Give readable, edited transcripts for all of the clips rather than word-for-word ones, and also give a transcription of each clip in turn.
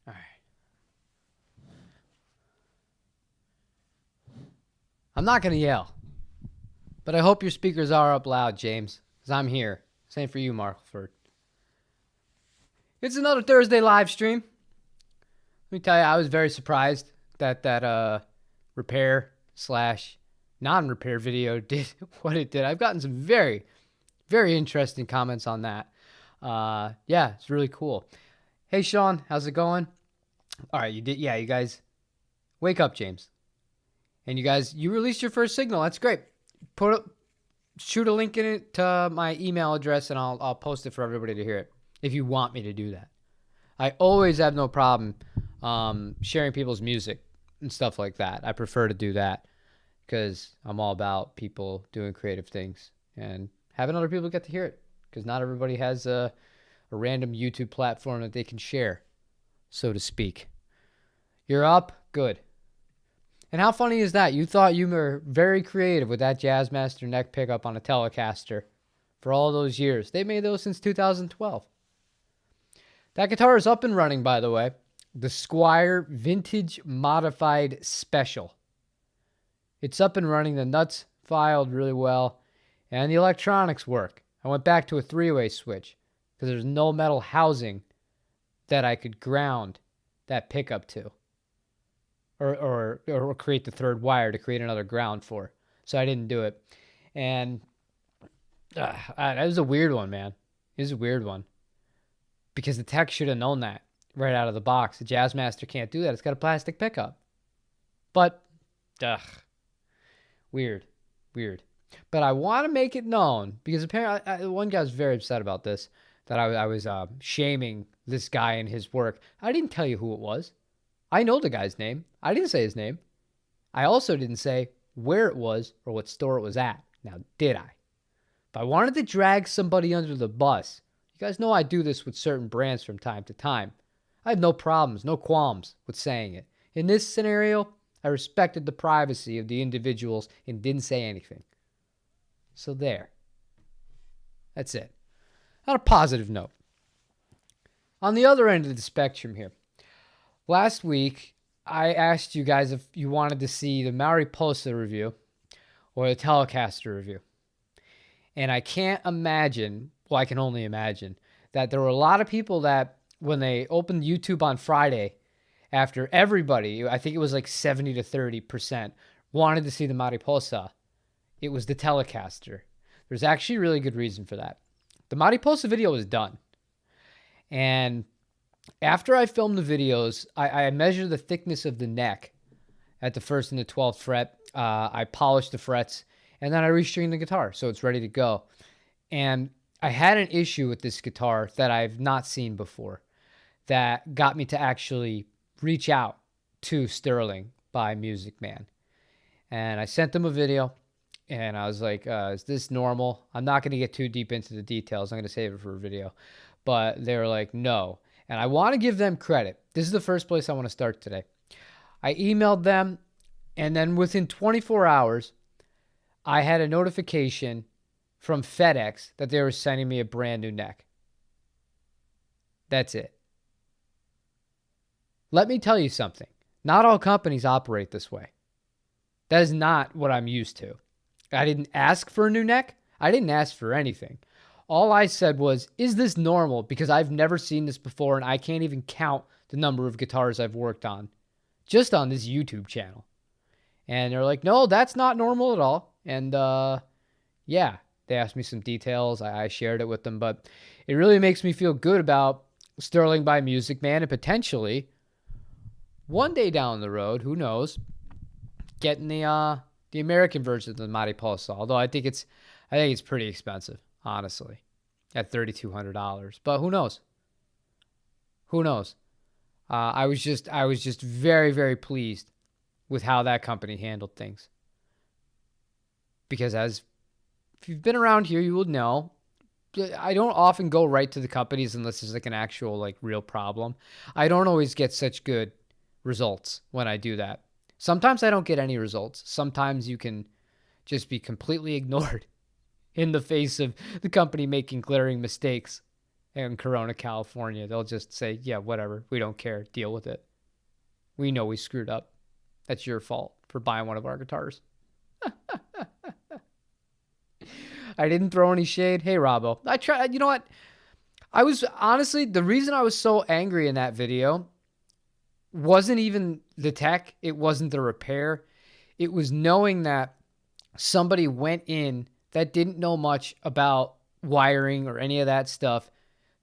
All right. I'm not going to yell, but I hope your speakers are up loud, James, because I'm here. Same for you, Markford. It's another Thursday live stream. Let me tell you, I was very surprised that repair slash non-repair video did what it did. I've gotten some very, very interesting comments on that. Yeah, it's really cool. Hey, Sean, how's it going? All right, you did. Yeah, you guys, wake up, James. And you guys, you released your first signal. That's great. Shoot a link in it to my email address, and I'll post it for everybody to hear it if you want me to do that. I always have no problem sharing people's music and stuff like that. I prefer to do that because I'm all about people doing creative things and having other people get to hear it, because not everybody has a random YouTube platform that they can share, so to speak. You're up? Good. And how funny is that? You thought you were very creative with that Jazzmaster neck pickup on a Telecaster for all those years. They made those since 2012. That guitar is up and running, by the way. The Squire Vintage Modified Special. It's up and running. The nuts filed really well, and the electronics work. I went back to a three-way switch because there's no metal housing that I could ground that pickup to, or create the third wire to create another ground for. So I didn't do it. And that was a weird one, man. It was a weird one. Because the tech should have known that right out of the box. The Jazzmaster can't do that. It's got a plastic pickup. But, weird. But I want to make it known, because apparently one guy was very upset about this, that I was shaming this guy and his work. I didn't tell you who it was. I know the guy's name. I didn't say his name. I also didn't say where it was or what store it was at. Now, did I? If I wanted to drag somebody under the bus, you guys know I do this with certain brands from time to time. I have no problems, no qualms with saying it. In this scenario, I respected the privacy of the individuals and didn't say anything. So there. That's it. On a positive note. On the other end of the spectrum here, last week I asked you guys if you wanted to see the Mariposa review or the Telecaster review. And I can't imagine, well, I can only imagine, that there were a lot of people that when they opened YouTube on Friday, after everybody, I think it was like 70 to 30%, wanted to see the Mariposa, it was the Telecaster. There's actually a really good reason for that. The Mariposa video was done. And after I filmed the videos, I measured the thickness of the neck at the 1st and the 12th fret. I polished the frets, and then I restringed the guitar, so it's ready to go. And I had an issue with this guitar that I've not seen before that got me to actually reach out to Sterling by Music Man. And I sent them a video, and I was like, is this normal? I'm not going to get too deep into the details. I'm going to save it for a video. But they were like, no. And I want to give them credit. This is the first place I want to start today. I emailed them, and then within 24 hours, I had a notification from FedEx that they were sending me a brand new neck. That's it. Let me tell you something. Not all companies operate this way. That is not what I'm used to. I didn't ask for a new neck. I didn't ask for anything. All I said was, is this normal? Because I've never seen this before, and I can't even count the number of guitars I've worked on just on this YouTube channel. And they're like, no, that's not normal at all. And yeah, they asked me some details. I shared it with them, but it really makes me feel good about Sterling by Music Man, and potentially one day down the road, who knows, getting the American version of the Mariposa. Although I think it's pretty expensive, honestly, at $3,200. But who knows? Who knows? I was just very, very pleased with how that company handled things. Because if you've been around here, you will know, I don't often go right to the companies unless there's like an actual like real problem. I don't always get such good results when I do that. Sometimes I don't get any results. Sometimes you can just be completely ignored in the face of the company making glaring mistakes in Corona, California. They'll just say, yeah, whatever. We don't care. Deal with it. We know we screwed up. That's your fault for buying one of our guitars. I didn't throw any shade. Hey, Robbo. I tried. You know what? I was honestly, the reason I was so angry in that video wasn't even the tech. It wasn't the repair. It was knowing that somebody went in that didn't know much about wiring or any of that stuff,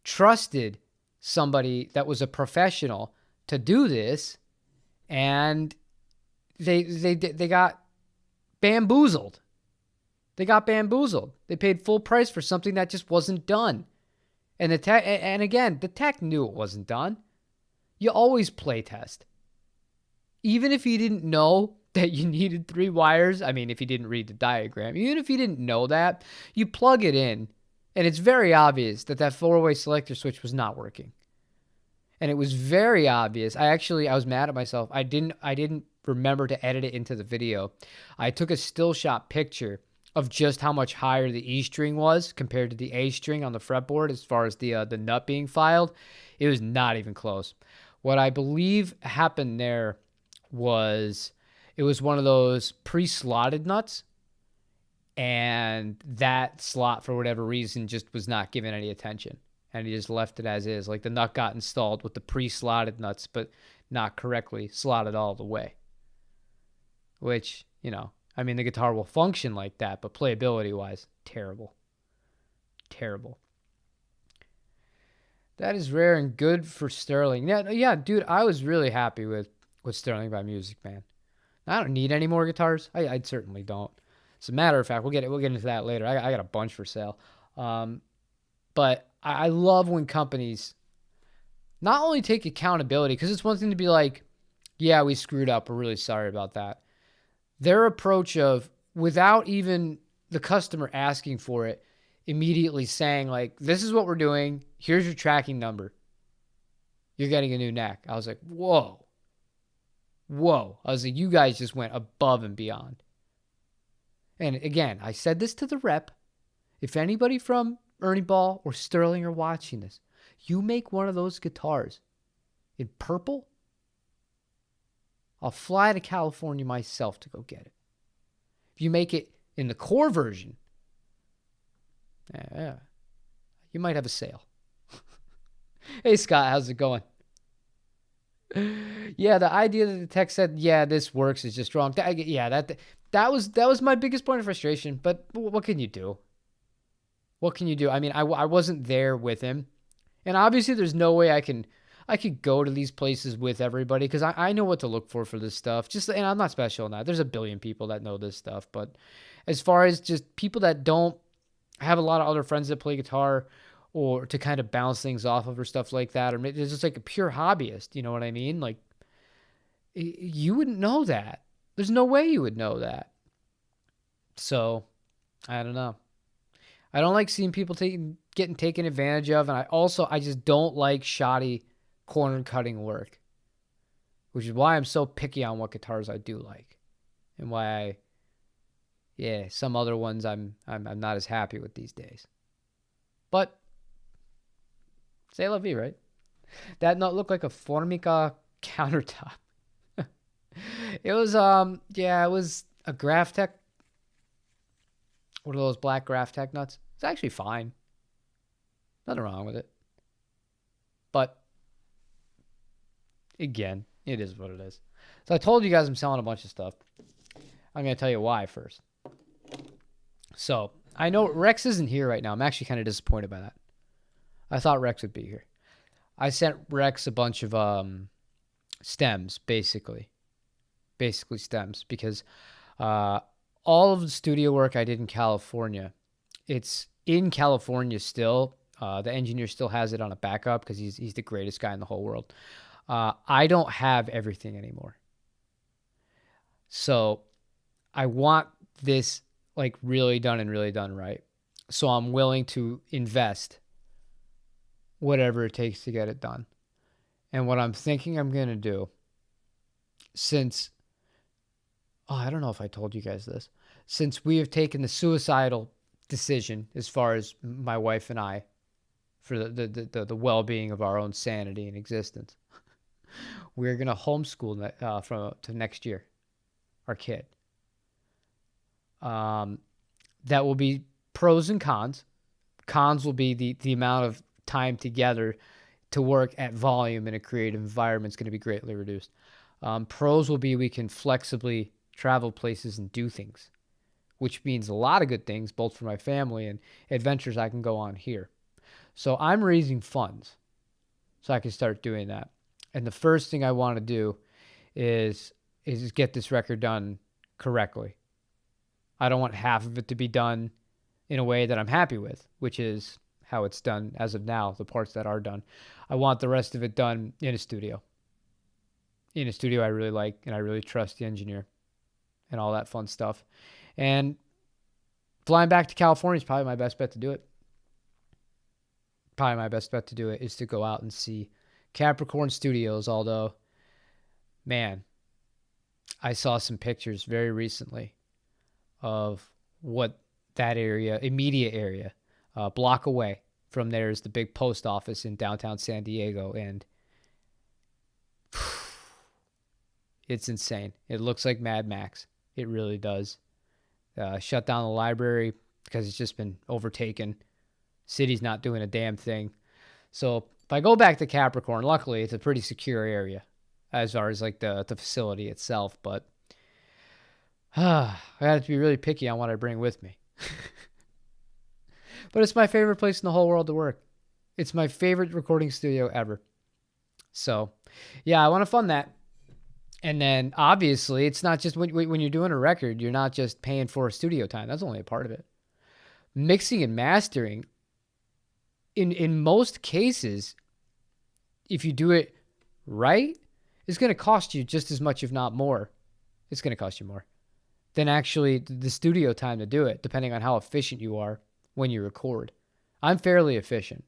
trusted somebody that was a professional to do this, and they got bamboozled. They got bamboozled. They paid full price for something that just wasn't done. And the tech, and again, the tech knew it wasn't done. You always play test. Even if you didn't know that you needed 3 wires, I mean, if you didn't read the diagram, even if you didn't know that, you plug it in, and it's very obvious that that 4-way selector switch was not working. And it was very obvious. I was mad at myself. I didn't remember to edit it into the video. I took a still shot picture of just how much higher the E string was compared to the A string on the fretboard as far as the nut being filed. It was not even close. What I believe happened there was it was one of those pre-slotted nuts, and that slot, for whatever reason, just was not given any attention, and he just left it as is. Like, the nut got installed with the pre-slotted nuts, but not correctly slotted all the way, which, you know, I mean, the guitar will function like that, but playability-wise, terrible. Terrible. That is rare and good for Sterling. Yeah, dude, I was really happy with Sterling by Music, man. I don't need any more guitars. I certainly don't. As a matter of fact, we'll get into that later. I got a bunch for sale. But I love when companies not only take accountability, because it's one thing to be like, yeah, we screwed up. We're really sorry about that. Their approach of, without even the customer asking for it, immediately saying, like, this is what we're doing. Here's your tracking number. You're getting a new neck. I was like, whoa. I was like, you guys just went above and beyond. And again, I said this to the rep. If anybody from Ernie Ball or Sterling are watching this, you make one of those guitars in purple, I'll fly to California myself to go get it. If you make it in the core version, yeah, you might have a sale. Hey, Scott, how's it going? Yeah, the idea that the tech said, yeah, this works is just wrong. That was my biggest point of frustration. But what can you do? What can you do? I mean, I wasn't there with him, and obviously there's no way I could go to these places with everybody, because I know what to look for this stuff. And I'm not special in that. There's a billion people that know this stuff. But as far as just people that don't have a lot of other friends that play guitar, or to kind of bounce things off of, or stuff like that, or maybe it's just like a pure hobbyist, you know what I mean? Like, you wouldn't know that. There's no way you would know that. So, I don't know. I don't like seeing people getting taken advantage of, and I just don't like shoddy corner cutting work, which is why I'm so picky on what guitars I do like, and why some other ones I'm not as happy with these days. But c'est la vie, right? That nut looked like a Formica countertop. It was it was a Graphtec. One of those black Graphtec nuts. It's actually fine. Nothing wrong with it. But again, it is what it is. So I told you guys I'm selling a bunch of stuff. I'm going to tell you why first. So I know Rex isn't here right now. I'm actually kind of disappointed by that. I thought Rex would be here. I sent Rex a bunch of stems, basically stems, because all of the studio work I did in California, it's in California still. The engineer still has it on a backup because he's the greatest guy in the whole world. I don't have everything anymore. So I want this like really done and really done right. So I'm willing to invest whatever it takes to get it done. And what I'm thinking I'm going to do, since, I don't know if I told you guys this, since we have taken the suicidal decision, as far as my wife and I, for the well-being of our own sanity and existence. We're going to homeschool to next year, our kid. That will be pros and cons. Cons will be the amount of time together to work at volume in a creative environment is going to be greatly reduced. Pros will be we can flexibly travel places and do things, which means a lot of good things, both for my family and adventures I can go on here. So I'm raising funds so I can start doing that. And the first thing I want to do is get this record done correctly. I don't want half of it to be done in a way that I'm happy with, which is how it's done as of now, the parts that are done. I want the rest of it done in a studio. In a studio I really like, and I really trust the engineer and all that fun stuff. And flying back to California is probably my best bet to do it. Probably my best bet to do it is to go out and see Capricorn Studios, although, man, I saw some pictures very recently of what that area, immediate area, block away from there is the big post office in downtown San Diego, and it's insane. It looks like Mad Max. It really does. Shut down the library because it's just been overtaken. City's not doing a damn thing. So if I go back to Capricorn, luckily it's a pretty secure area as far as like the facility itself, but I have to be really picky on what I bring with me. But it's my favorite place in the whole world to work. It's my favorite recording studio ever. So, yeah, I want to fund that. And then, obviously, it's not just when you're doing a record, you're not just paying for studio time. That's only a part of it. Mixing and mastering, in most cases, if you do it right, it's going to cost you just as much, if not more. It's going to cost you more than actually the studio time to do it, depending on how efficient you are when you record. I'm fairly efficient.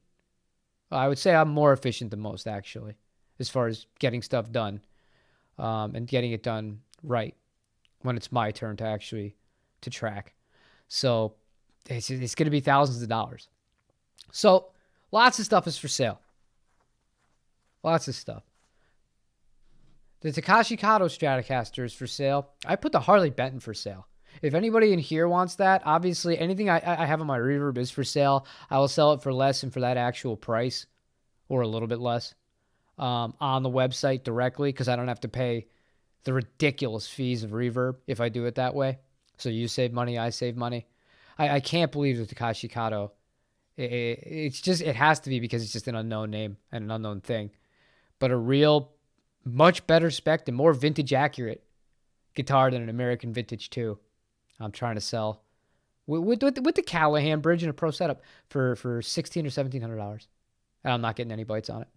I would say I'm more efficient than most, actually, as far as getting stuff done and getting it done right when it's my turn to track. So it's going to be thousands of dollars. So lots of stuff is for sale. Lots of stuff. The Takashi Kato Stratocaster is for sale. I put the Harley Benton for sale. If anybody in here wants that, obviously anything I have on my reverb is for sale. I will sell it for less than for that actual price, or a little bit less, on the website directly, because I don't have to pay the ridiculous fees of reverb if I do it that way. So you save money, I save money. I can't believe the Takashi Kato. It has to be because it's just an unknown name and an unknown thing. But a real, much better spec and more vintage accurate guitar than an American Vintage 2. I'm trying to sell with the Callahan bridge and a pro setup for $1,600 or $1,700. And I'm not getting any bites on it.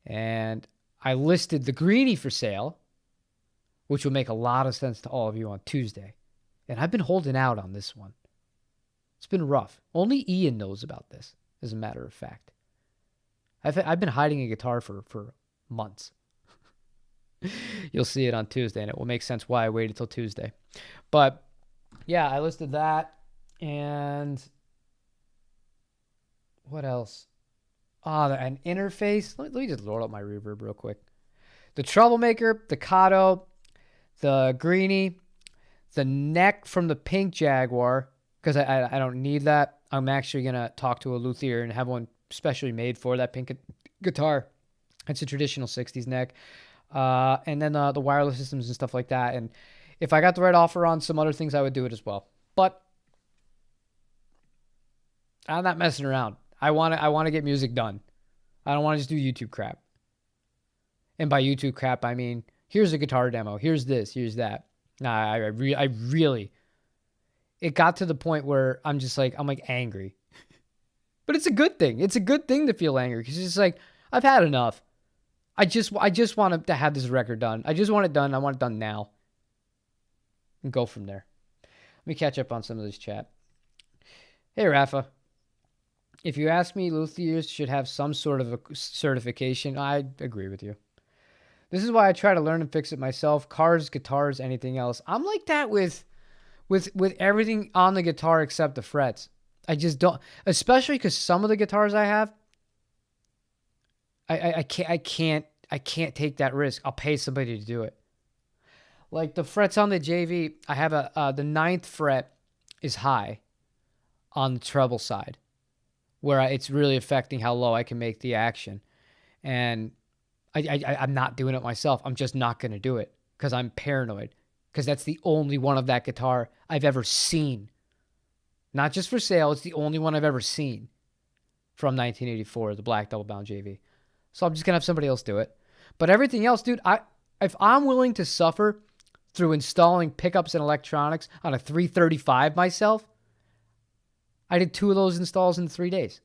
And I listed the Greenie for sale, which will make a lot of sense to all of you on Tuesday. And I've been holding out on this one. It's been rough. Only Ian knows about this, as a matter of fact. I've been hiding a guitar for months. You'll see it on Tuesday, and it will make sense why I waited till Tuesday. But yeah, I listed that. And what else? An interface. Let me just load up my reverb real quick. The Troublemaker, the Kato, the Greenie, the neck from the Pink Jaguar, because I don't need that. I'm actually going to talk to a luthier and have one specially made for that pink guitar. It's a traditional 60s neck. And then the wireless systems and stuff like that. And if I got the right offer on some other things, I would do it as well. But I'm not messing around. I want to get music done. I don't want to just do YouTube crap. And by YouTube crap, I mean, here's a guitar demo. Here's this. Here's that. Nah, I really, it got to the point where I'm angry. But it's a good thing. It's a good thing to feel angry because it's like, I've had enough. I just want to have this record done. I just want it done. I want it done now. And go from there. Let me catch up on some of this chat. Hey, Rafa. If you ask me, luthiers should have some sort of a certification. I agree with you. This is why I try to learn and fix it myself. Cars, guitars, anything else. I'm like that with everything on the guitar except the frets. I just don't, especially because some of the guitars I have, I can't take that risk. I'll pay somebody to do it. Like the frets on the JV, I have the ninth fret is high on the treble side, where it's really affecting how low I can make the action. And I'm not doing it myself. I'm just not going to do it because I'm paranoid. Because that's the only one of that guitar I've ever seen. Not just for sale. It's the only one I've ever seen from 1984, the black double bound JV. So I'm just going to have somebody else do it. But everything else, dude, if I'm willing to suffer through installing pickups and electronics on a 335 myself, I did 2 of those installs in 3 days.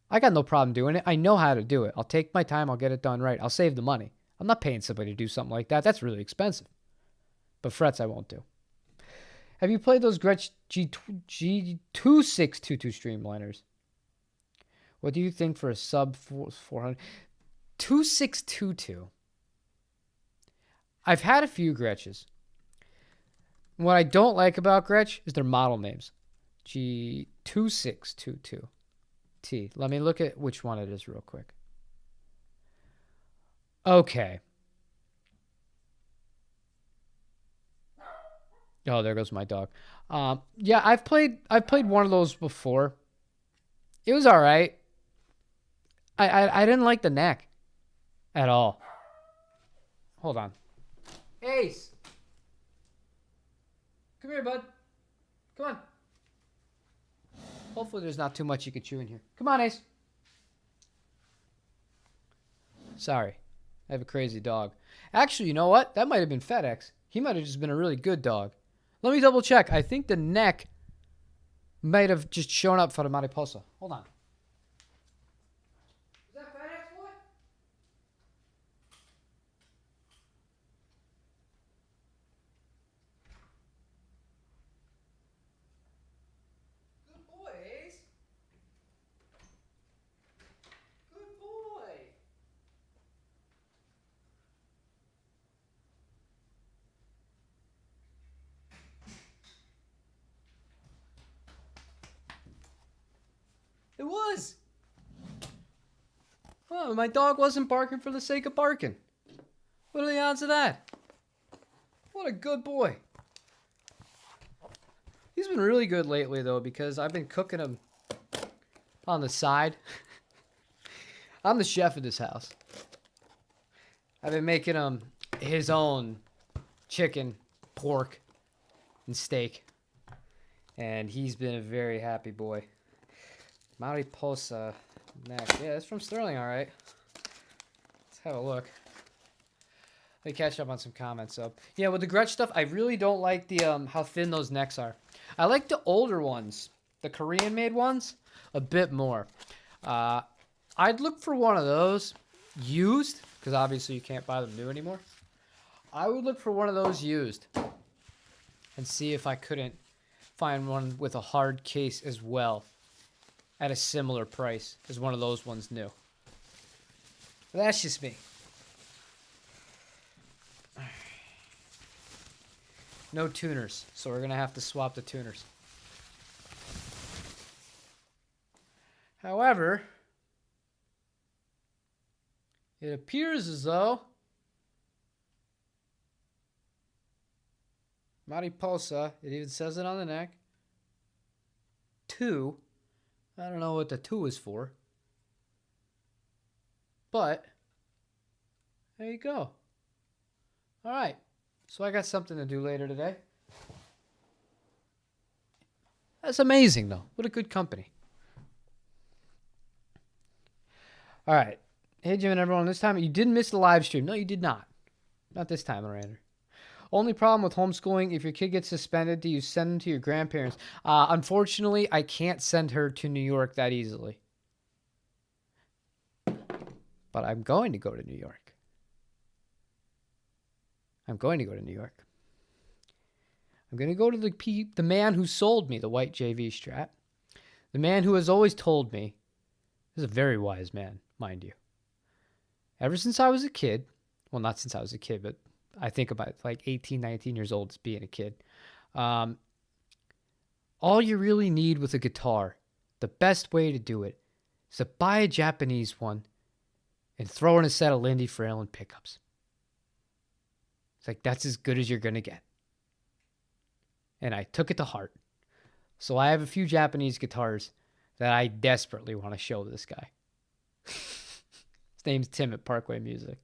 I got no problem doing it. I know how to do it. I'll take my time. I'll get it done right. I'll save the money. I'm not paying somebody to do something like that. That's really expensive. But frets I won't do. Have you played those Gretsch G2622 streamliners? What do you think for a sub 400? 2622. I've had a few Gretsches. What I don't like about Gretsch is their model names. G2622. T. Let me look at which one it is real quick. Okay. Oh, there goes my dog. Yeah, I've played one of those before. It was all right. I didn't like the neck at all. Hold on. Ace. Come here, bud. Come on. Hopefully there's not too much you can chew in here. Come on, Ace. Sorry. I have a crazy dog. Actually, you know what? That might have been FedEx. He might have just been a really good dog. Let me double check. I think the neck might have just shown up for the Mariposa. Hold on. Is that FedEx, boy? Good boy, Ace. Good boy. It was. Oh, my dog wasn't barking for the sake of barking. What are the odds of that? What a good boy. He's been really good lately, though, because I've been cooking him on the side. I'm the chef of this house. I've been making him his own chicken, pork, and steak. And he's been a very happy boy. Mariposa neck. Yeah, it's from Sterling, all right. Let's have a look. Let me catch up on some comments. So, yeah, with the Gretsch stuff, I really don't like the how thin those necks are. I like the older ones, the Korean-made ones, a bit more. I'd look for one of those used, because obviously you can't buy them new anymore. I would look for one of those used and see if I couldn't find one with a hard case as well at a similar price as one of those ones new. But that's just me. No tuners, so we're going to have to swap the tuners. However, it appears as though Mariposa, it even says it on the neck, 2. I don't know what the 2 is for. But, there you go. All right. So I got something to do later today. That's amazing, though. What a good company. All right. Hey, Jim and everyone. This time, you didn't miss the live stream. No, you did not. Not this time, Miranda. Only problem with homeschooling, if your kid gets suspended, do you send them to your grandparents? Unfortunately, I can't send her to New York that easily. But I'm going to go to New York. I'm going to go to New York. I'm going to go to the man who sold me the white JV Strat. The man who has always told me, this is a very wise man, mind you. Ever since I was a kid, well, not since I was a kid, but I think about like 18, 19 years old as being a kid. All you really need with a guitar, the best way to do it, is to buy a Japanese one and throw in a set of Lindy Fralin pickups. It's like, that's as good as you're going to get. And I took it to heart. So I have a few Japanese guitars that I desperately want to show this guy. His name's Tim at Parkway Music,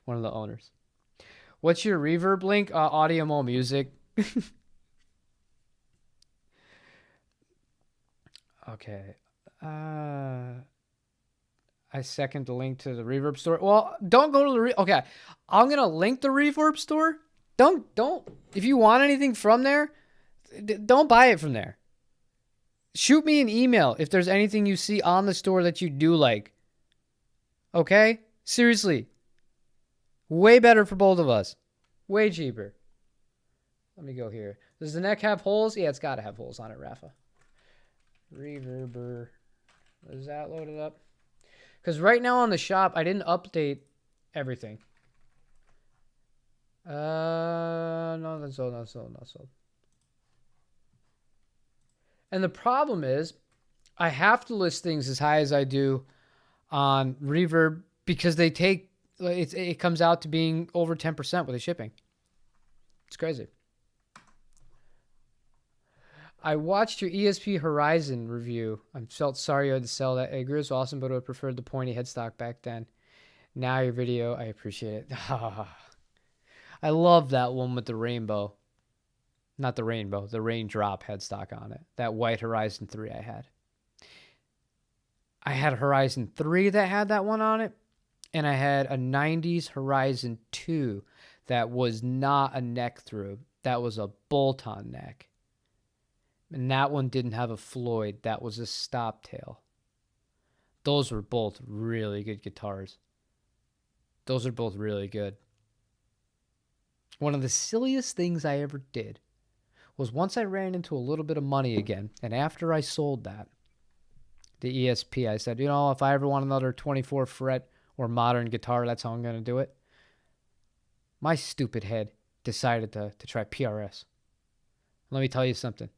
one of the owners. What's your reverb link? Audiomo Music. Okay. I second the link to the reverb store. Well, don't go to the okay. I'm gonna link the reverb store. Don't. If you want anything from there, don't buy it from there. Shoot me an email if there's anything you see on the store that you do like. Okay? Seriously. Way better for both of us. Way cheaper. Let me go here. Does the neck have holes? Yeah, it's got to have holes on it, Rafa. Reverber. Is that loaded up? Because right now on the shop, I didn't update everything. No, that's sold, not sold, not sold. And the problem is, I have to list things as high as I do on Reverb because they take, it comes out to being over 10% with the shipping. It's crazy. I watched your ESP Horizon review. I felt sorry you had to sell that. I agree, it was awesome, but I preferred the pointy headstock back then. Now your video, I appreciate it. I love that one with the rainbow. Not the rainbow, the raindrop headstock on it. That white Horizon 3 I had. I had a Horizon 3 that had that one on it, and I had a 90s Horizon 2 that was not a neck through. That was a bolt-on neck. And that one didn't have a Floyd. That was a stop tail. Those were both really good guitars. Those are both really good. One of the silliest things I ever did was once I ran into a little bit of money again, and after I sold that, the ESP, I said, you know, if I ever want another 24 fret or modern guitar, that's how I'm going to do it. My stupid head decided to try PRS. Let me tell you something.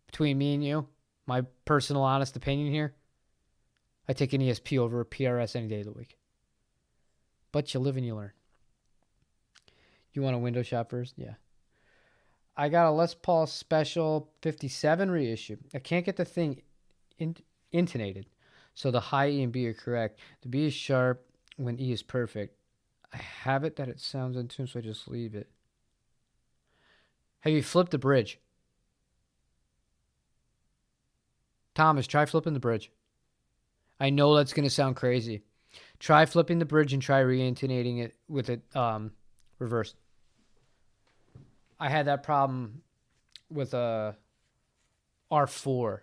Between me and you, my personal honest opinion here, I take an ESP over a PRS any day of the week. But you live and you learn. You want a window shop first? Yeah. I got a Les Paul Special 57 reissue. I can't get the thing intonated, so the high E and B are correct. The B is sharp when E is perfect. I have it that it sounds in tune, so I just leave it. Have you flipped the bridge? Thomas, try flipping the bridge. I know that's going to sound crazy. Try flipping the bridge and try re-intonating it with it reversed. I had that problem with a R4.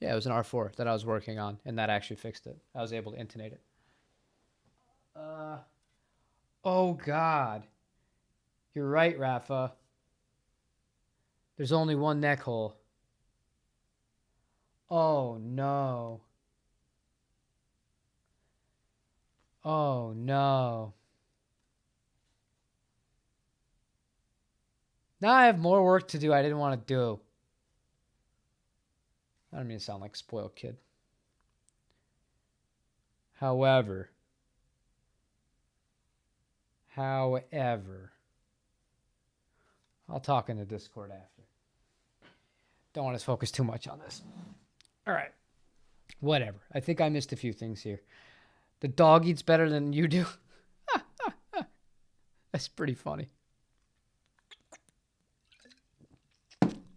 Yeah, it was an R4 that I was working on, and that actually fixed it. I was able to intonate it. Oh, God. You're right, Rafa. There's only one neck hole. Oh, no. Oh, no. Now I have more work to do I didn't want to do. I don't mean to sound like a spoiled kid. However, I'll talk in the Discord after. Don't want to focus too much on this. All right. Whatever. I think I missed a few things here. The dog eats better than you do. That's pretty funny.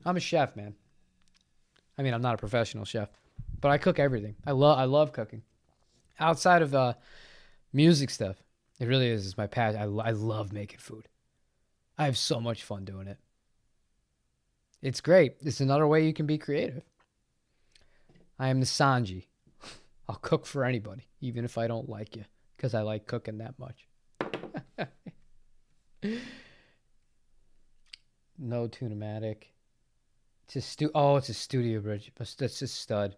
I'm a chef, man. I mean, I'm not a professional chef, but I cook everything. I love cooking. Outside of music stuff, it really is my passion. I love making food. I have so much fun doing it. It's great. It's another way you can be creative. I am the Sanji. I'll cook for anybody, even if I don't like you, because I like cooking that much. No Tunematic. It's a studio bridge. But that's just stud.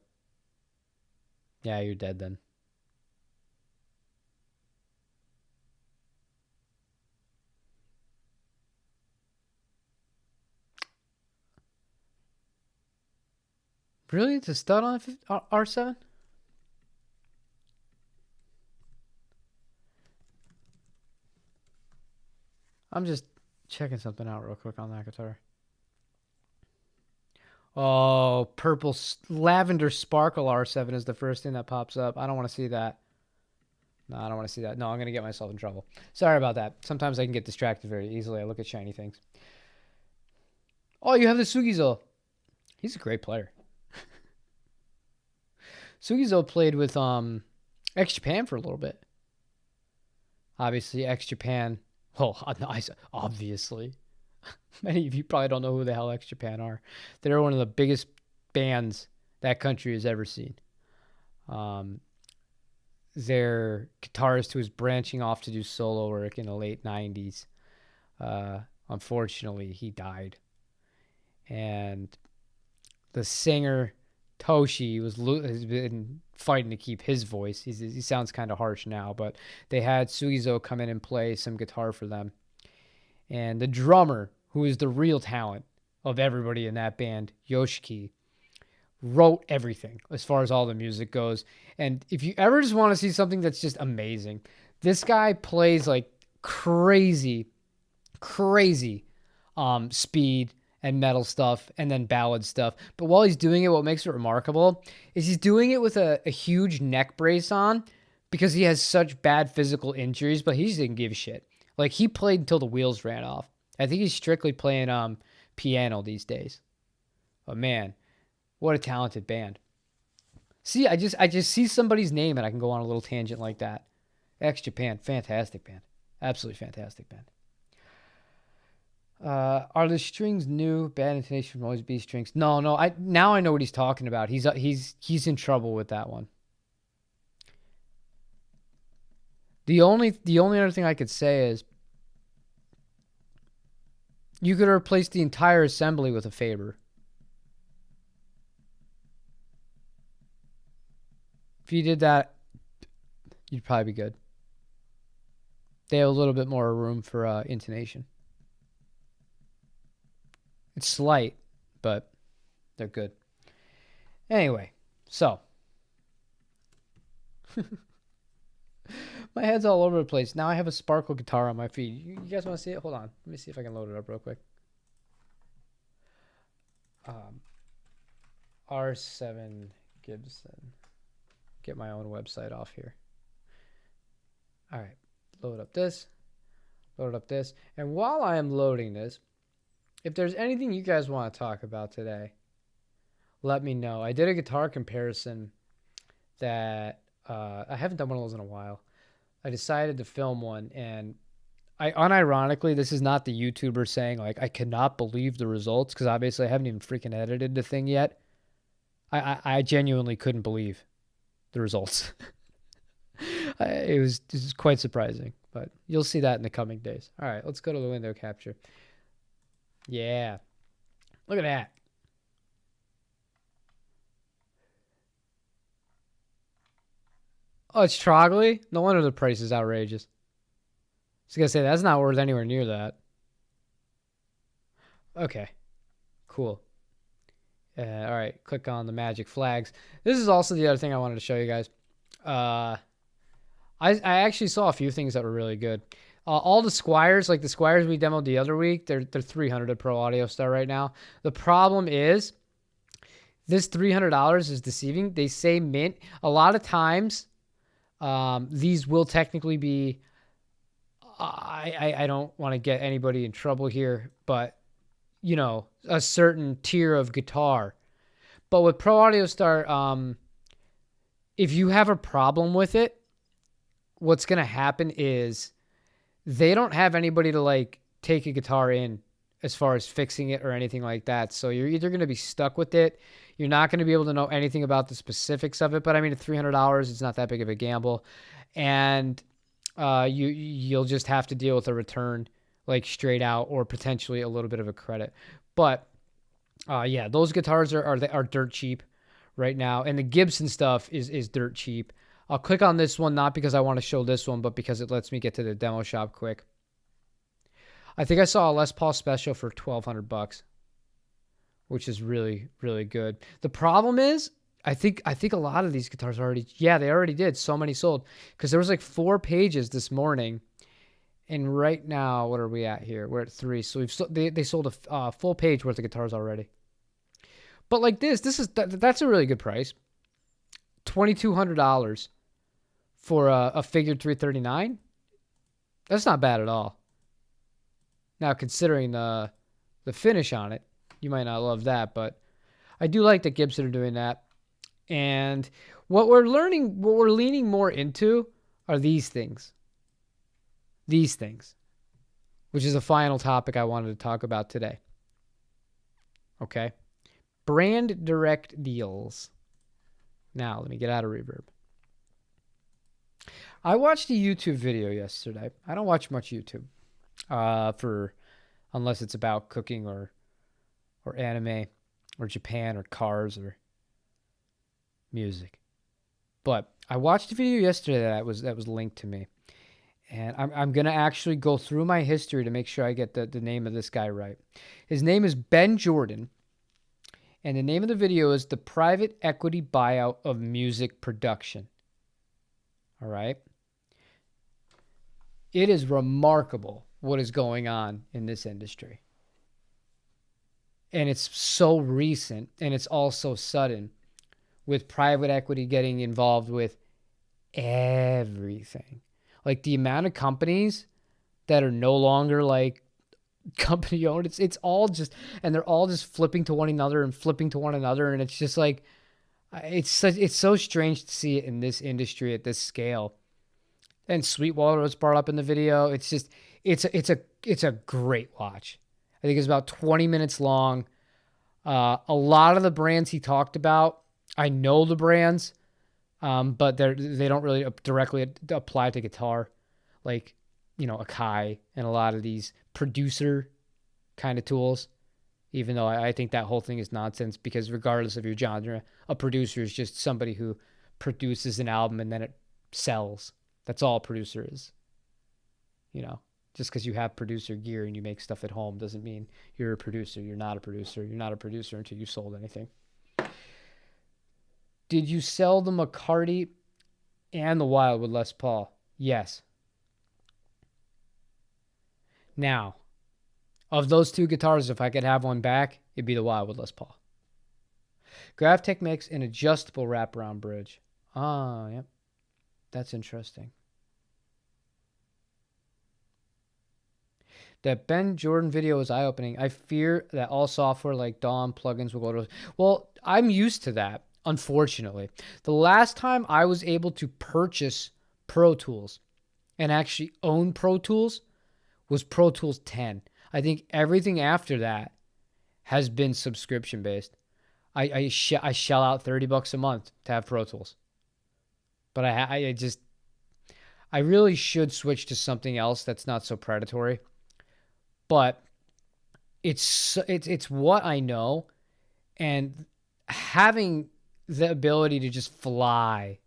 Yeah, you're dead then. Really? It's a stud on R7? I'm just checking something out real quick on that guitar. Oh, purple lavender sparkle R7 is the first thing that pops up. I don't want to see that. No, I don't want to see that. No, I'm going to get myself in trouble. Sorry about that. Sometimes I can get distracted very easily. I look at shiny things. Oh, you have the Sugizo. He's a great player. Sugizo played with X Japan for a little bit. Obviously, X Japan. Oh, obviously. Many of you probably don't know who the hell X Japan are. They're one of the biggest bands that country has ever seen. Their guitarist who was branching off to do solo work in the late 90s. Unfortunately, he died. And the singer, Toshi, has been fighting to keep his voice. He sounds kind of harsh now, but they had Sugizo come in and play some guitar for them. And the drummer, who is the real talent of everybody in that band, Yoshiki, wrote everything as far as all the music goes. And if you ever just want to see something that's just amazing, this guy plays like crazy speed and metal stuff and then ballad stuff. But while he's doing it, what makes it remarkable is he's doing it with a huge neck brace on because he has such bad physical injuries, but he just didn't give a shit. Like, he played until the wheels ran off. I think he's strictly playing piano these days. But man, what a talented band. See, I just see somebody's name and I can go on a little tangent like that. X Japan, fantastic band. Absolutely fantastic band. Are the strings new? Bad intonation from always be strings. No. Now I know what he's talking about. He's in trouble with that one. The only other thing I could say is you could replace the entire assembly with a Faber. If you did that, you'd probably be good. They have a little bit more room for intonation. It's slight, but they're good. Anyway, so my head's all over the place. Now I have a sparkle guitar on my feet. You guys want to see it? Hold on. Let me see if I can load it up real quick. R7 Gibson. Get my own website off here. All right. Load up this. And while I am loading this, if there's anything you guys want to talk about today, let me know. I did a guitar comparison that I haven't done one of those in a while. I decided to film one, and I unironically, this is not the YouTuber saying, like, I cannot believe the results, because obviously I haven't even freaking edited the thing yet. I genuinely couldn't believe the results. It was quite surprising, but you'll see that in the coming days. All right, let's go to the window capture. Yeah. Look at that. Oh, it's Trogley? No wonder the price is outrageous. I was going to say, that's not worth anywhere near that. Okay. Cool. All right. Click on the magic flags. This is also the other thing I wanted to show you guys. I actually saw a few things that were really good. All the Squires, like the Squires we demoed the other week, they're 300 at Pro Audio Star right now. The problem is this $300 is deceiving. They say mint. A lot of times, these will technically be, I don't want to get anybody in trouble here, but, you know, a certain tier of guitar. But with Pro Audio Star, if you have a problem with it, what's going to happen is they don't have anybody to, like, take a guitar in as far as fixing it or anything like that. So you're either going to be stuck with it. You're not going to be able to know anything about the specifics of it. But I mean, at $300, it's not that big of a gamble. And you'll just have to deal with a return, like, straight out, or potentially a little bit of a credit. But yeah, those guitars are dirt cheap right now. And the Gibson stuff is dirt cheap. I'll click on this one, not because I want to show this one, but because it lets me get to the demo shop quick. I think I saw a Les Paul special for $1,200, which is really, really good. The problem is, I think a lot of these guitars they already did. So many sold, because there was like 4 pages this morning, And right now, what are we at here? We're at 3. So they sold a full page worth of guitars already. But like that's a really good price. $2,200 for a figured 339. That's not bad at all. Now, considering the finish on it, you might not love that, but I do like that Gibson are doing that. And what we're leaning more into are these things. These things, which is the final topic I wanted to talk about today. Okay? Brand direct deals. Now, let me get out of reverb. I watched a YouTube video yesterday. I don't watch much YouTube unless it's about cooking or anime or Japan or cars or music. But I watched a video yesterday that was linked to me. And I'm going to actually go through my history to make sure I get the name of this guy right. His name is Ben Jordan. And the name of the video is The Private Equity Buyout of Music Production. All right? It is remarkable what is going on in this industry. And it's so recent, and it's all so sudden, with private equity getting involved with everything. Like the amount of companies that are no longer like company owned, it's all just, and they're all just flipping to one another, and it's just like, it's so strange to see it in this industry at this scale. And Sweetwater was brought up in the video. It's just, it's a great watch. I think it's about 20 minutes long. A lot of the brands he talked about, I know the brands, but they don't really directly apply to guitar, like, you know, Akai and a lot of these producer kind of tools. Even though I think that whole thing is nonsense, because regardless of your genre, a producer is just somebody who produces an album and then it sells. That's all a producer is. You know, just because you have producer gear and you make stuff at home doesn't mean you're a producer. You're not a producer. You're not a producer until you sold anything. Did you sell the McCarty and the Wild with Les Paul? Yes. Now, of those two guitars, if I could have one back, it'd be the Wild with Les Paul. Gravtech makes an adjustable wraparound bridge. Ah, yep. That's interesting. That Ben Jordan video is eye-opening. I fear that all software like DAW plugins will go to... Well, I'm used to that, unfortunately. The last time I was able to purchase Pro Tools and actually own Pro Tools was Pro Tools 10. I think everything after that has been subscription-based. I shell out $30 a month to have Pro Tools. But I really should switch to something else that's not so predatory. But it's what I know, and having the ability to just fly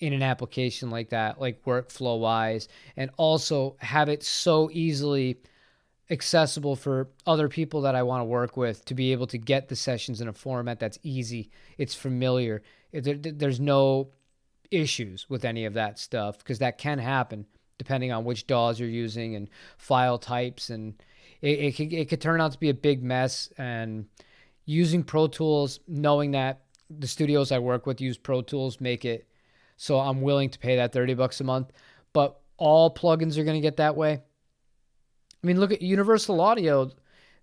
in an application like that, like workflow wise, and also have it so easily accessible for other people that I want to work with to be able to get the sessions in a format that's easy, it's familiar. There's no issues with any of that stuff, because that can happen depending on which DAWs you're using and file types, and it could turn out to be a big mess. And using Pro Tools, knowing that the studios I work with use Pro Tools, make it so I'm willing to pay that $30 a month. But all plugins are going to get that way. I mean, look at Universal Audio.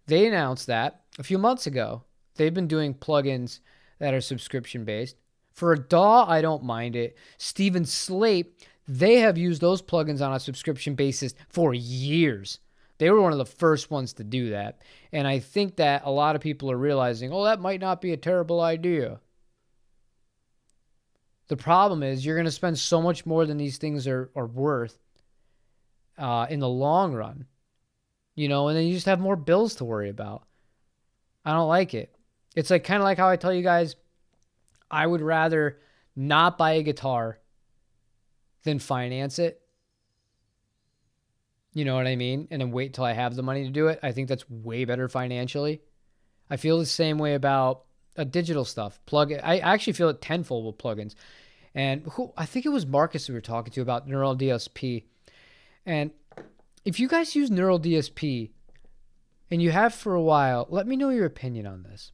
They announced that a few months ago. They've been doing plugins that are subscription-based. For a DAW, I don't mind it. Steven Slate, they have used those plugins on a subscription basis for years. They were one of the first ones to do that. And I think that a lot of people are realizing, oh, that might not be a terrible idea. The problem is you're going to spend so much more than these things are worth in the long run. You know, and then you just have more bills to worry about. I don't like it. It's like kind of like how I tell you guys, I would rather not buy a guitar than finance it. You know what I mean? And then wait till I have the money to do it. I think that's way better financially. I feel the same way about digital stuff. I actually feel it tenfold with plugins. And I think it was Marcus we were talking to about Neural DSP. And If you guys use Neural DSP and you have for a while, let me know your opinion on this.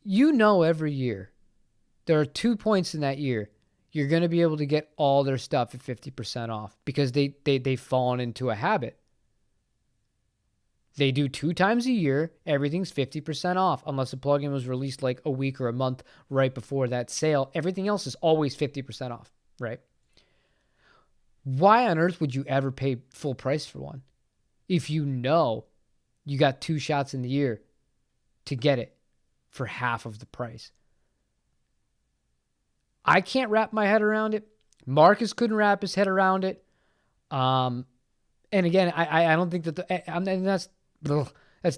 You know, every year there are 2 points in that year you're going to be able to get all their stuff at 50% off because they've fallen into a habit. They do 2 times a year. Everything's 50% off unless a plugin was released like a week or a month right before that sale. Everything else is always 50% off, right? Why on earth would you ever pay full price for one if you know you got 2 shots in the year to get it for half of the price? I can't wrap my head around it. Marcus couldn't wrap his head around it. And again, I don't think that and that's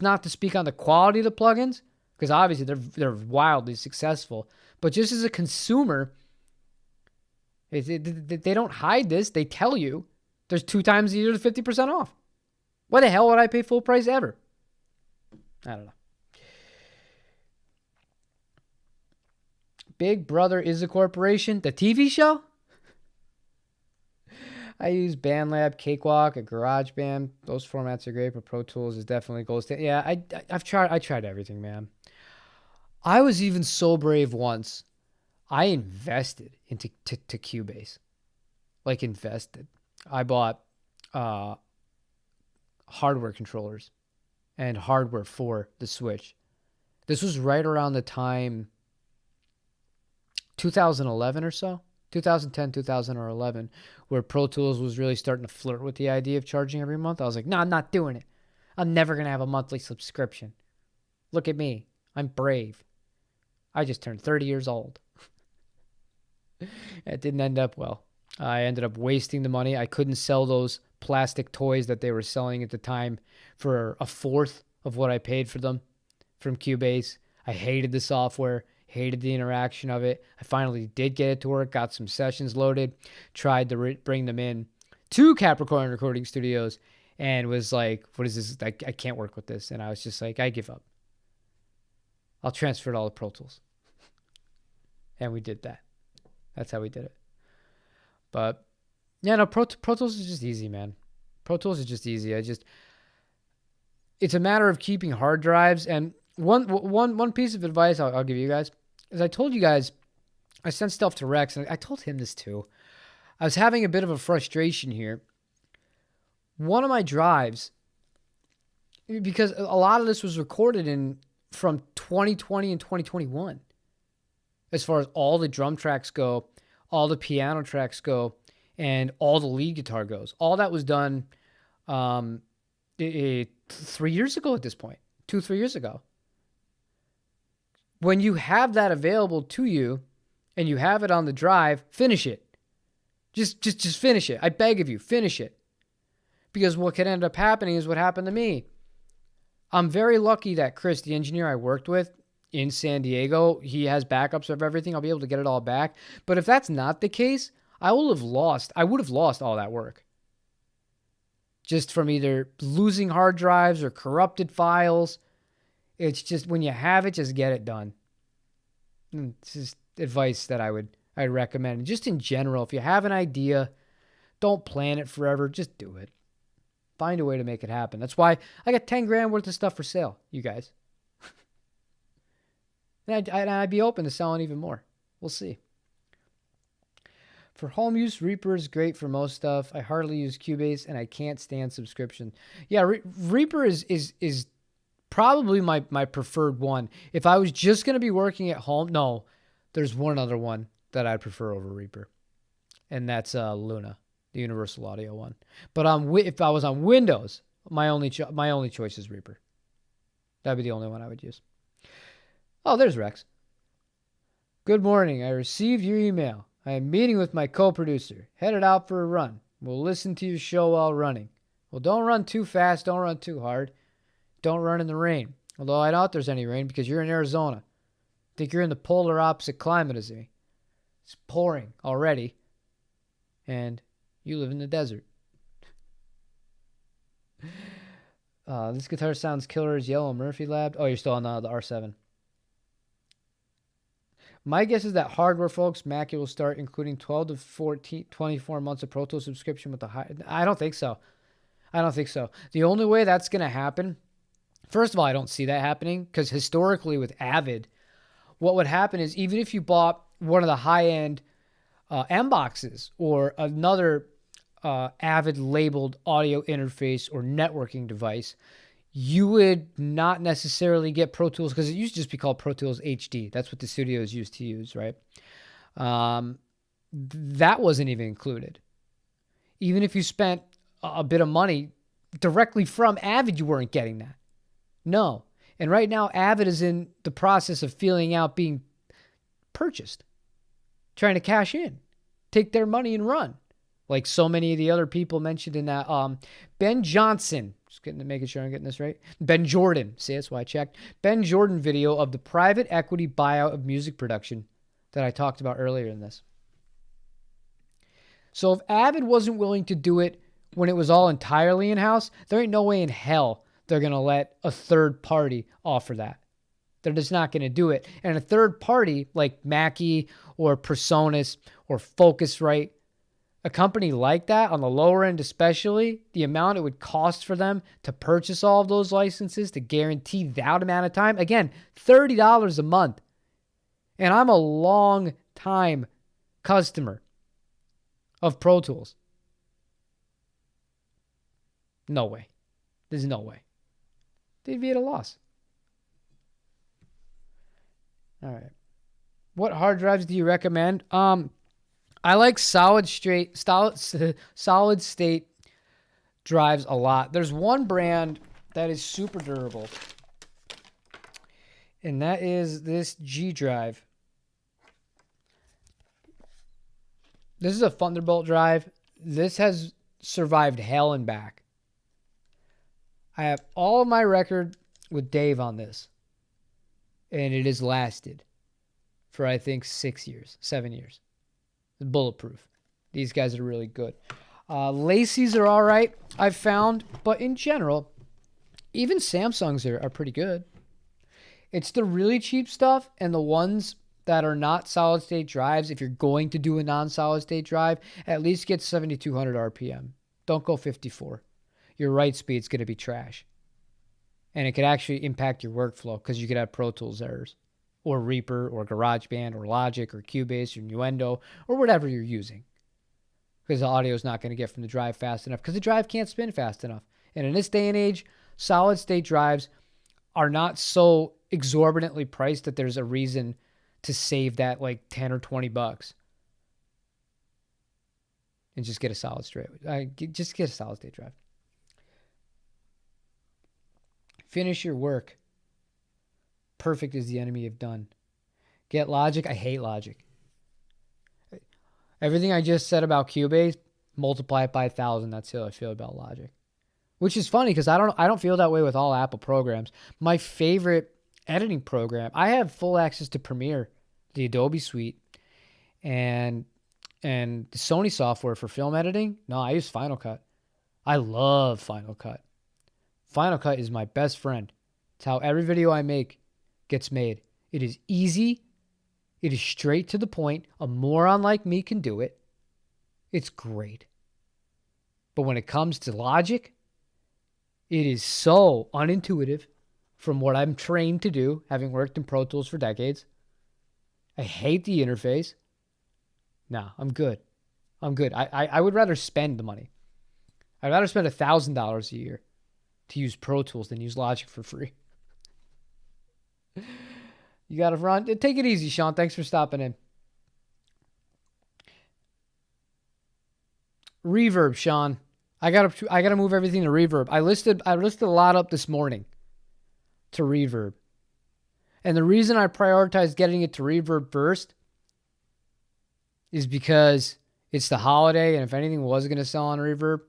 not to speak on the quality of the plugins, because obviously they're wildly successful. But just as a consumer, they don't hide this. They tell you there's 2 times a year to 50% off. Why the hell would I pay full price ever? I don't know. Big Brother is a corporation. The TV show? I use BandLab, Cakewalk, a GarageBand. Those formats are great, but Pro Tools is definitely gold standard. Yeah, I tried everything, man. I was even so brave once. I invested into Cubase. Like, invested. I bought hardware controllers and hardware for the Switch. This was right around the time 2011 or so, 2010, 2011, where Pro Tools was really starting to flirt with the idea of charging every month. I was like, no, I'm not doing it. I'm never going to have a monthly subscription. Look at me. I'm brave. I just turned 30 years old. It didn't end up well. I ended up wasting the money. I couldn't sell those plastic toys that they were selling at the time for a fourth of what I paid for them from Cubase. I hated the software. Hated the interaction of it. I finally did get it to work, got some sessions loaded, tried to bring them in to Capricorn Recording Studios, and was like, what is this? I can't work with this. And I was just like, I give up. I'll transfer it all to Pro Tools. And we did that. That's how we did it. But, yeah, no, Pro Tools is just easy, man. Pro Tools is just easy. It's a matter of keeping hard drives. And one piece of advice I'll give you guys is, I told you guys, I sent stuff to Rex, and I told him this too. I was having a bit of a frustration here. One of my drives, because a lot of this was recorded from 2020 and 2021, as far as all the drum tracks go, all the piano tracks go, and all the lead guitar goes. All that was done 3 years ago at this point, 2-3 years ago. When you have that available to you and you have it on the drive, finish it. Just finish it. I beg of you, finish it. Because what could end up happening is what happened to me. I'm very lucky that Chris, the engineer I worked with in San Diego, he has backups of everything. I'll be able to get it all back. But if that's not the case, I would have lost all that work. Just from either losing hard drives or corrupted files. It's just, when you have it, just get it done. It's just advice that I'd recommend. Just in general, if you have an idea, don't plan it forever. Just do it. Find a way to make it happen. That's why I got 10 grand worth of stuff for sale, you guys. And I'd be open to selling even more. We'll see. For home use, Reaper is great for most stuff. I hardly use Cubase, and I can't stand subscription. Yeah, Reaper is probably my preferred one. If I was just going to be working at home, no, there's one other one that I'd prefer over Reaper, and that's Luna, the Universal Audio one. But if I was on Windows, my only choice is Reaper. That'd be the only one I would use. Oh, there's Rex. Good morning. I received your email. I am meeting with my co-producer. Headed out for a run. We'll listen to your show while running. Well, don't run too fast. Don't run too hard. Don't run in the rain. Although I doubt there's any rain because you're in Arizona. I think you're in the polar opposite climate as me. It's pouring already. And you live in the desert. This guitar sounds killer as Yellow Murphy Lab. Oh, you're still on the R7. My guess is that hardware folks, Mackie will start including 12 to 14, 24 months of Pro Tools subscription with the high. I don't think so. I don't think so. The only way that's going to happen, first of all, I don't see that happening because historically with Avid, what would happen is even if you bought one of the high-end M boxes or another Avid labeled audio interface or networking device, you would not necessarily get Pro Tools because it used to just be called Pro Tools HD. That's what the studios used to use, right? That wasn't even included. Even if you spent a bit of money directly from Avid, you weren't getting that. No. And right now, Avid is in the process of feeling out being purchased, trying to cash in, take their money and run. Like so many of the other people mentioned in that. Ben Johnson, making sure I'm getting this right. Ben Jordan, see, that's why I checked. Ben Jordan video of the private equity buyout of music production that I talked about earlier in this. So if Avid wasn't willing to do it when it was all entirely in-house, there ain't no way in hell they're going to let a third party offer that. They're just not going to do it. And a third party like Mackie or Presonus or Focusrite, a company like that, on the lower end especially, the amount it would cost for them to purchase all of those licenses to guarantee that amount of time, again, $30 a month. And I'm a long time customer of Pro Tools. No way. There's no way. They'd be at a loss. All right. What hard drives do you recommend? I like solid state drives a lot. There's one brand that is super durable, and that is this G drive. This is a Thunderbolt drive. This has survived hell and back. I have all of my record with Dave on this, and it has lasted for, I think, 7 years. It's bulletproof. These guys are really good. Lacey's are all right, I've found, but in general, even Samsung's are pretty good. It's the really cheap stuff and the ones that are not solid-state drives. If you're going to do a non-solid-state drive, at least get 7,200 RPM. Don't go 54. Your write speed's going to be trash. And it could actually impact your workflow because you could have Pro Tools errors or Reaper or GarageBand or Logic or Cubase or Nuendo or whatever you're using. Because the audio is not going to get from the drive fast enough because the drive can't spin fast enough. And in this day and age, solid-state drives are not so exorbitantly priced that there's a reason to save that like 10 or 20 bucks and just get a just get a solid-state drive. Finish your work. Perfect is the enemy of done. Get Logic. I hate Logic. Everything I just said about Cubase, multiply it by 1,000. That's how I feel about Logic. Which is funny because I don't feel that way with all Apple programs. My favorite editing program, I have full access to Premiere, the Adobe suite, and the Sony software for film editing. No, I use Final Cut. I love Final Cut. Final Cut is my best friend. It's how every video I make gets made. It is easy. It is straight to the point. A moron like me can do it. It's great. But when it comes to Logic, it is so unintuitive from what I'm trained to do, having worked in Pro Tools for decades. I hate the interface. No, I'm good. I would rather spend the money. I'd rather spend $1,000 a year to use Pro Tools than use Logic for free. You got to run. Take it easy, Sean. Thanks for stopping in. Reverb, Sean. I gotta move everything to Reverb. I listed a lot up this morning to Reverb. And the reason I prioritized getting it to Reverb first is because it's the holiday, and if anything was going to sell on Reverb,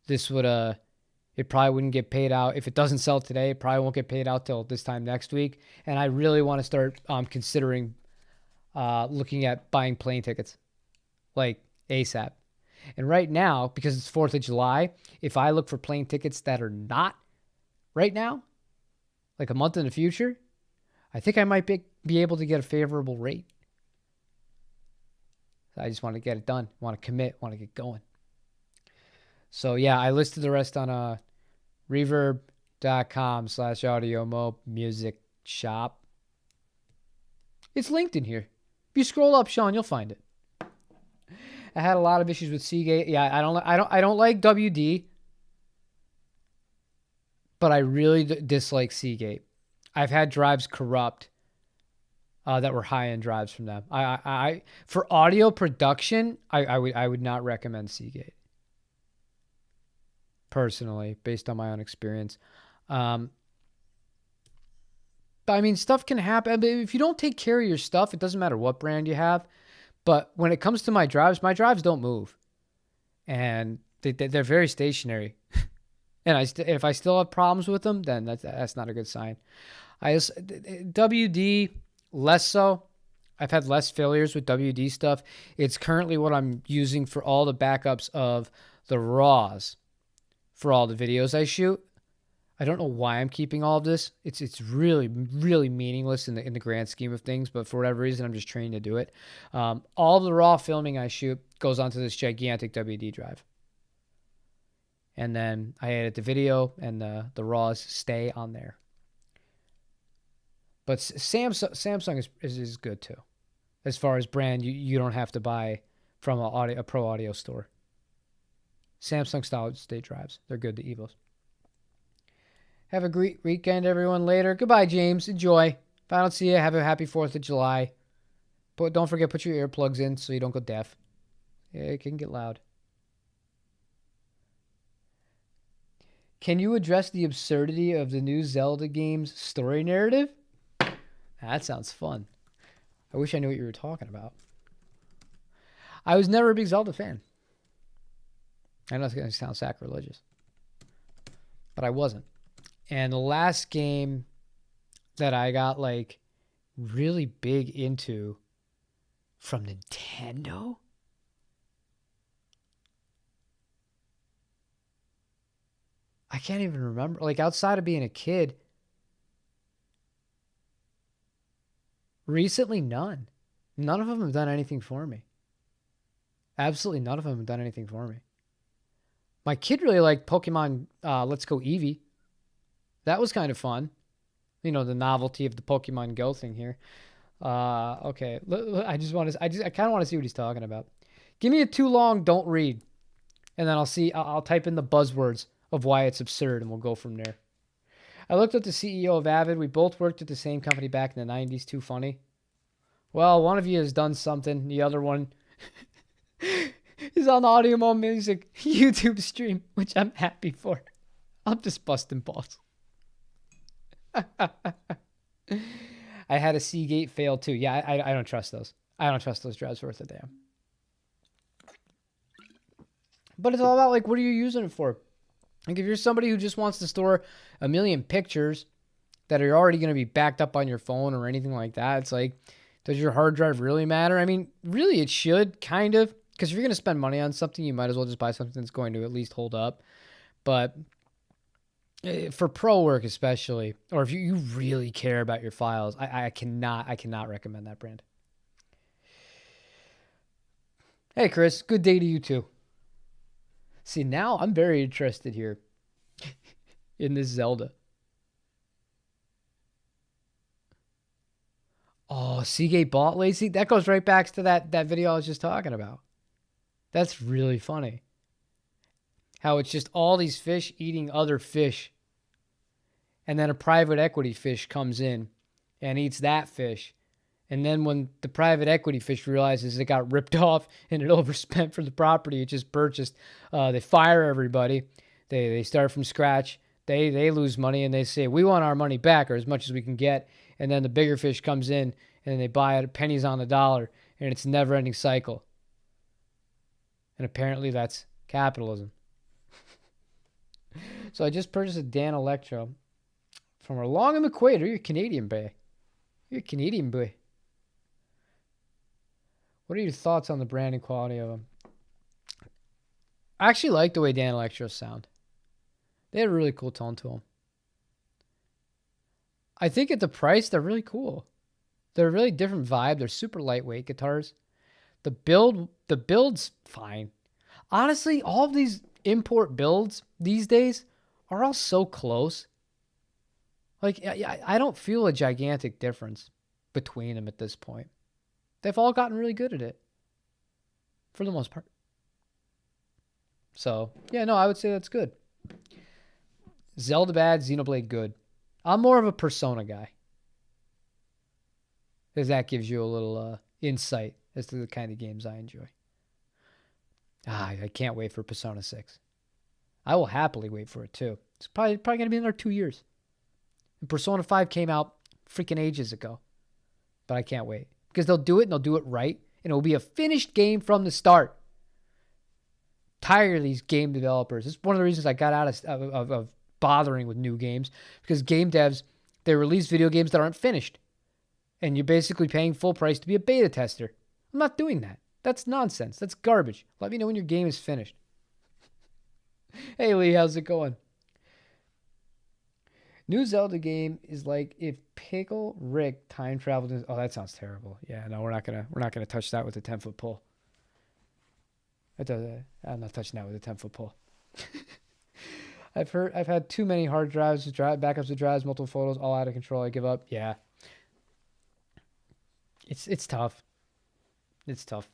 this would it probably wouldn't get paid out. If it doesn't sell today, it probably won't get paid out till this time next week. And I really want to start considering looking at buying plane tickets, like ASAP. And right now, because it's 4th of July, if I look for plane tickets that are not right now, like a month in the future, I think I might be able to get a favorable rate. I just want to get it done. Want to commit. Want to get going. So yeah, I listed the rest on reverb.com/Audiomo music shop. It's linked in here. If you scroll up, Sean, you'll find it. I had a lot of issues with Seagate. Yeah, I don't like WD, but I really dislike Seagate. I've had drives corrupt that were high-end drives from them. I for audio production, I would not recommend Seagate personally, based on my own experience. But I mean, stuff can happen. If you don't take care of your stuff, it doesn't matter what brand you have. But when it comes to my drives don't move, and they're very stationary. And if I still have problems with them, then that's not a good sign. WD less so. I've had less failures with WD stuff. It's currently what I'm using for all the backups of the RAWs for all the videos I shoot. I don't know why I'm keeping all of this. It's really, really meaningless in the grand scheme of things, but for whatever reason, I'm just trained to do it. All of the RAW filming I shoot goes onto this gigantic WD drive. And then I edit the video, and the RAWs stay on there. But Samsung is good too. As far as brand, you don't have to buy from a pro audio store. Samsung solid state drives. They're good, the Evos. Have a great weekend, everyone. Later. Goodbye, James. Enjoy. If I don't see you, have a happy 4th of July. But don't forget, put your earplugs in so you don't go deaf. Yeah, it can get loud. Can you address the absurdity of the new Zelda game's story narrative? That sounds fun. I wish I knew what you were talking about. I was never a big Zelda fan. I know it's going to sound sacrilegious, but I wasn't. And the last game that I got like really big into from Nintendo, I can't even remember. Like outside of being a kid, recently none. None of them have done anything for me. Absolutely none of them have done anything for me. My kid really liked Pokemon Let's Go Eevee. That was kind of fun. You know, the novelty of the Pokemon Go thing here. Okay. I kind of want to see what he's talking about. Give me a too long, don't read. And then I'll type in the buzzwords of why it's absurd, and we'll go from there. I looked at the CEO of Avid. We both worked at the same company back in the 90s. Too funny. Well, one of you has done something. The other one is on the Audiomo Music YouTube stream, which I'm happy for. I'm just busting balls. I had a Seagate fail too. Yeah, I don't trust those. I don't trust those drives worth a damn. But it's all about, like, what are you using it for? Like, if you're somebody who just wants to store a million pictures that are already going to be backed up on your phone or anything like that, it's like, does your hard drive really matter? I mean, really it should, kind of. Because if you're going to spend money on something, you might as well just buy something that's going to at least hold up. But for pro work especially, or if you really care about your files, I cannot recommend that brand. Hey, Chris. Good day to you too. See, now I'm very interested here in this Zelda. Oh, Seagate bought Lacey? That goes right back to that video I was just talking about. That's really funny. How it's just all these fish eating other fish. And then a private equity fish comes in and eats that fish. And then when the private equity fish realizes it got ripped off and it overspent for the property it just purchased, they fire everybody. They start from scratch. They lose money and they say, we want our money back, or as much as we can get. And then the bigger fish comes in and they buy it at pennies on the dollar, and it's a never-ending cycle. And apparently that's capitalism. So I just purchased a Dan Electro from along the equator. You're Canadian, boy. You're Canadian, boy. What are your thoughts on the brand and quality of them? I actually like the way Dan Electros sound. They had a really cool tone to them. I think at the price, they're really cool. They're a really different vibe. They're super lightweight guitars. The build's fine. Honestly, all of these import builds these days are all so close. Like, I don't feel a gigantic difference between them at this point. They've all gotten really good at it, for the most part. So, yeah, no, I would say that's good. Zelda bad, Xenoblade good. I'm more of a Persona guy, because that gives you a little insight as to the kind of games I enjoy. I can't wait for Persona 6. I will happily wait for it, too. It's probably going to be another 2 years. And Persona 5 came out freaking ages ago. But I can't wait. Because they'll do it, and they'll do it right, and it'll be a finished game from the start. Tired of these game developers. It's one of the reasons I got out of bothering with new games. Because game devs, they release video games that aren't finished. And you're basically paying full price to be a beta tester. I'm not doing that. That's nonsense. That's garbage. Let me know when your game is finished. Hey, Lee, how's it going? New Zelda game is like if Pickle Rick time traveled. Oh, that sounds terrible. Yeah, no, we're not gonna touch that with a 10-foot pole. I'm not touching that with a 10-foot pole. I've had too many hard drives, backups of drives, multiple photos, all out of control. I give up. Yeah, it's tough. It's tough.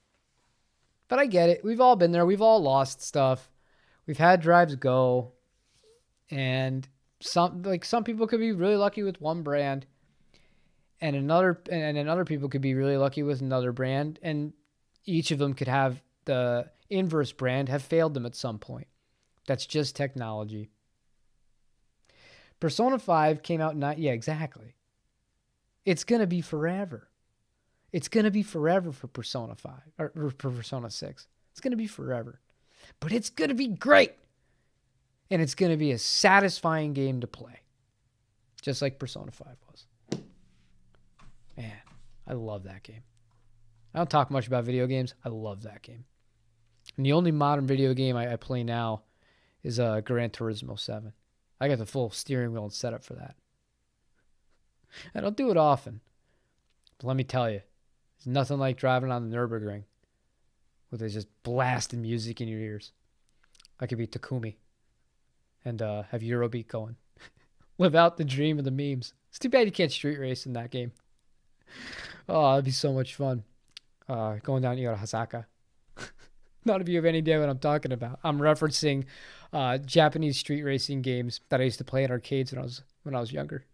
But I get it. We've all been there. We've all lost stuff. We've had drives go, and some people could be really lucky with one brand, and other people could be really lucky with another brand, and each of them could have the inverse brand have failed them at some point. That's just technology. Persona 5 came out yeah, exactly. It's going to be forever. It's going to be forever for Persona 5 or for Persona 6. It's going to be forever. But it's going to be great. And it's going to be a satisfying game to play. Just like Persona 5 was. Man, I love that game. I don't talk much about video games. I love that game. And the only modern video game I play now is Gran Turismo 7. I got the full steering wheel and setup for that. I don't do it often. But let me tell you, it's nothing like driving on the Nürburgring with just blasting music in your ears. I could be Takumi and have Eurobeat going. Live out the dream of the memes. It's too bad you can't street race in that game. Oh, it'd be so much fun. Going down Yorahasaka. None of you have any idea what I'm talking about. I'm referencing Japanese street racing games that I used to play in arcades when I was younger,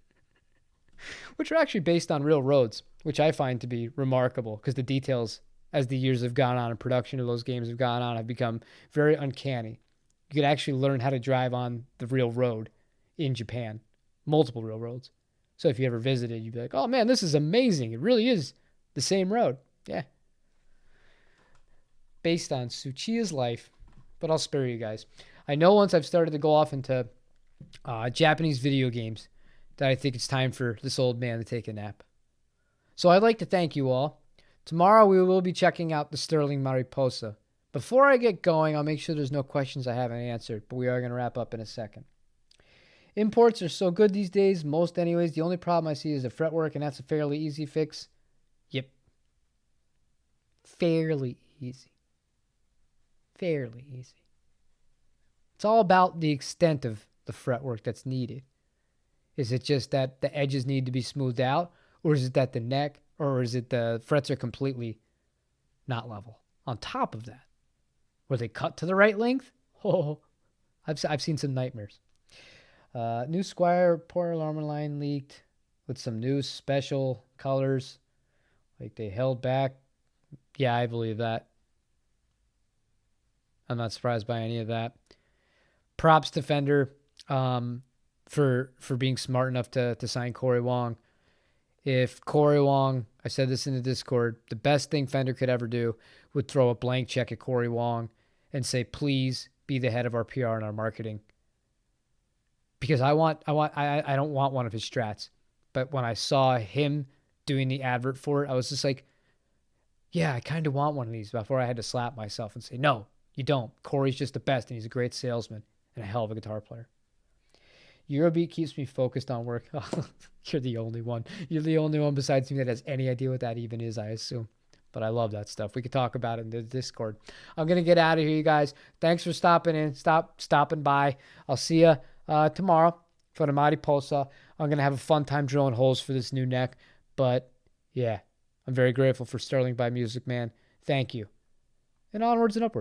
which are actually based on real roads, which I find to be remarkable because the details, as the years have gone on and production of those games have gone on, have become very uncanny. You could actually learn how to drive on the real road in Japan, multiple real roads. So if you ever visited, you'd be like, oh man, this is amazing. It really is the same road. Yeah. Based on Tsuchiya's life, but I'll spare you guys. I know once I've started to go off into Japanese video games that I think it's time for this old man to take a nap. So I'd like to thank you all. Tomorrow we will be checking out the Sterling Mariposa. Before I get going, I'll make sure there's no questions I haven't answered, but we are going to wrap up in a second. Imports are so good these days, most anyways. The only problem I see is the fretwork, and that's a fairly easy fix. Yep. Fairly easy. Fairly easy. It's all about the extent of the fretwork that's needed. Is it just that the edges need to be smoothed out, or is it that the neck, or is it the frets are completely not level? On top of that, were they cut to the right length? Oh, I've seen some nightmares. New Squire Porter armor line leaked with some new special colors, like they held back. Yeah, I believe that. I'm not surprised by any of that. Props to Fender for being smart enough to sign Corey Wong. If Corey Wong, I said this in the Discord, the best thing Fender could ever do would throw a blank check at Corey Wong and say, please be the head of our PR and our marketing. Because I don't want one of his strats. But when I saw him doing the advert for it, I was just like, yeah, I kind of want one of these before I had to slap myself and say, no, you don't. Corey's just the best, and he's a great salesman and a hell of a guitar player. Eurobeat keeps me focused on work. You're the only one. You're the only one besides me that has any idea what that even is, I assume. But I love that stuff. We could talk about it in the Discord. I'm gonna get out of here, you guys. Thanks for stopping by. I'll see you tomorrow for the Mariposa. I'm gonna have a fun time drilling holes for this new neck. But yeah, I'm very grateful for Sterling by Music Man. Thank you. And onwards and upwards.